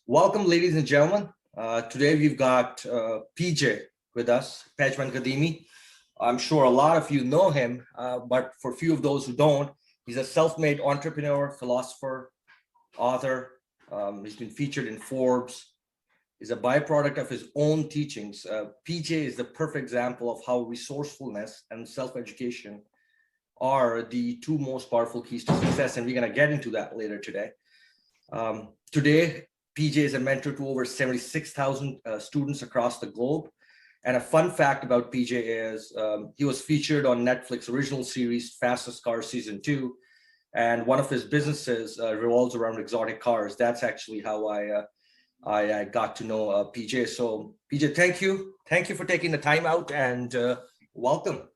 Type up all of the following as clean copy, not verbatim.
Welcome, ladies and gentlemen. Today we've got PJ with us, Pejman Ghadimi. I'm sure a lot of you know him, but for few of those who don't, he's a self-made entrepreneur, philosopher, author. He's been featured in Forbes. He's a byproduct of his own teachings. PJ is the perfect example of how resourcefulness and self-education are the two most powerful keys to success, and we're going to get into that later today. Today, PJ is a mentor to over 76,000 students across the globe. And a fun fact about PJ is he was featured on Netflix original series Fastest Car Season 2. And one of his businesses revolves around exotic cars. That's actually how I got to know PJ. So PJ, thank you. Thank you for taking the time out and welcome.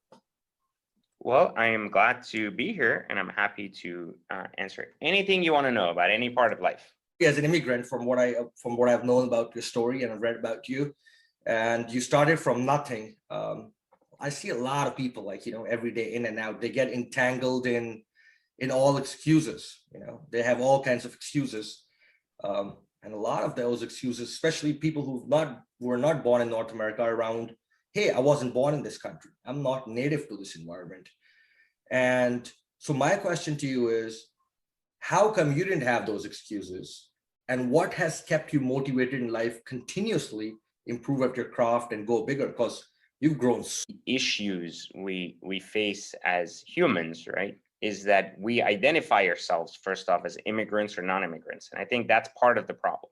Well, I am glad to be here, and I'm happy to answer anything you want to know about any part of life. As an immigrant, from what I've known about your story and I've read about you, and you started from nothing. I see a lot of people, like, every day in and out. They get entangled in all excuses. They have all kinds of excuses, and a lot of those excuses, especially people who were not born in North America, around, hey, I wasn't born in this country. I'm not native to this environment. And so my question to you is, how come you didn't have those excuses? And what has kept you motivated in life, continuously improve at your craft and go bigger? Because you've grown. Issues we face as humans, right, is that we identify ourselves first off as immigrants or non-immigrants. And I think that's part of the problem.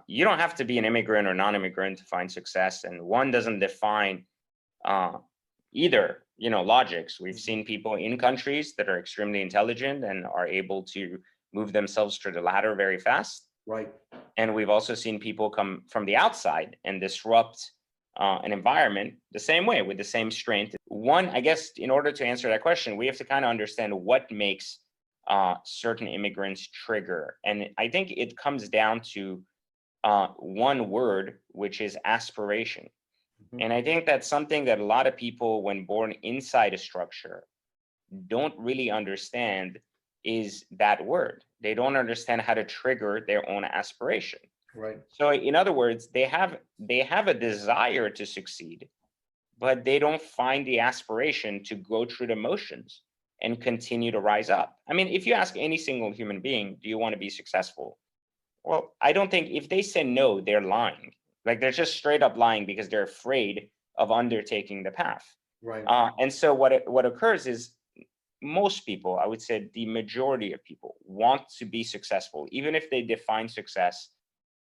You don't have to be an immigrant or non-immigrant to find success, and one doesn't define either, logics. We've seen people in countries that are extremely intelligent and are able to move themselves through the ladder very fast. Right. And we've also seen people come from the outside and disrupt an environment the same way, with the same strength. One, I guess, in order to answer that question, we have to kind of understand what makes certain immigrants trigger. And I think it comes down to one word, which is aspiration. And I think that's something that a lot of people, when born inside a structure, don't really understand, is that word. They don't understand how to trigger their own aspiration. Right. So in other words, they have a desire to succeed, but they don't find the aspiration to go through the motions and continue to rise up. I mean, if you ask any single human being, do you want to be successful? Well, I don't think, if they say no, they're lying. Like, they're just straight up lying because they're afraid of undertaking the path. Right. And so what occurs is, most people, I would say the majority of people, want to be successful, even if they define success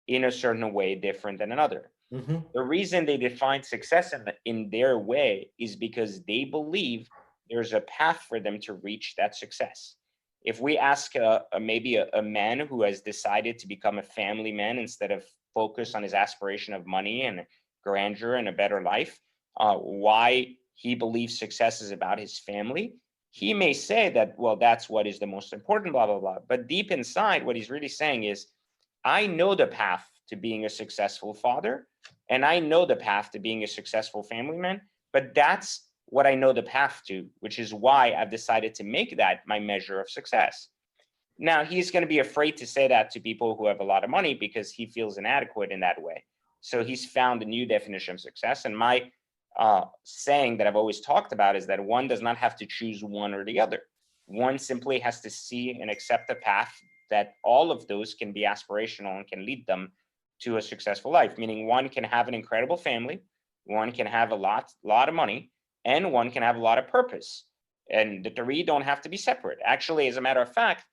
in a certain way different than another. The reason they define success in their way is because they believe there's a path for them to reach that success. If we ask maybe a man who has decided to become a family man instead of focus on his aspiration of money and grandeur and a better life, why he believes success is about his family, he may say that, well, that's what is the most important, blah, blah, blah. But deep inside, what he's really saying is, I know the path to being a successful father, and I know the path to being a successful family man, but that's what I know the path to, which is why I've decided to make that my measure of success. Now, he's going to be afraid to say that to people who have a lot of money because he feels inadequate in that way. So he's found a new definition of success. And my saying that I've always talked about is that one does not have to choose one or the other. One simply has to see and accept the path that all of those can be aspirational and can lead them to a successful life. Meaning, one can have an incredible family, one can have a lot of money, and one can have a lot of purpose. And the three don't have to be separate. Actually, as a matter of fact,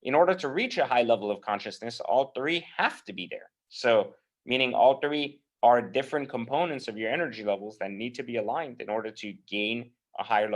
in order to reach a high level of consciousness, all three have to be there. So, meaning all three are different components of your energy levels that need to be aligned in order to gain a higher level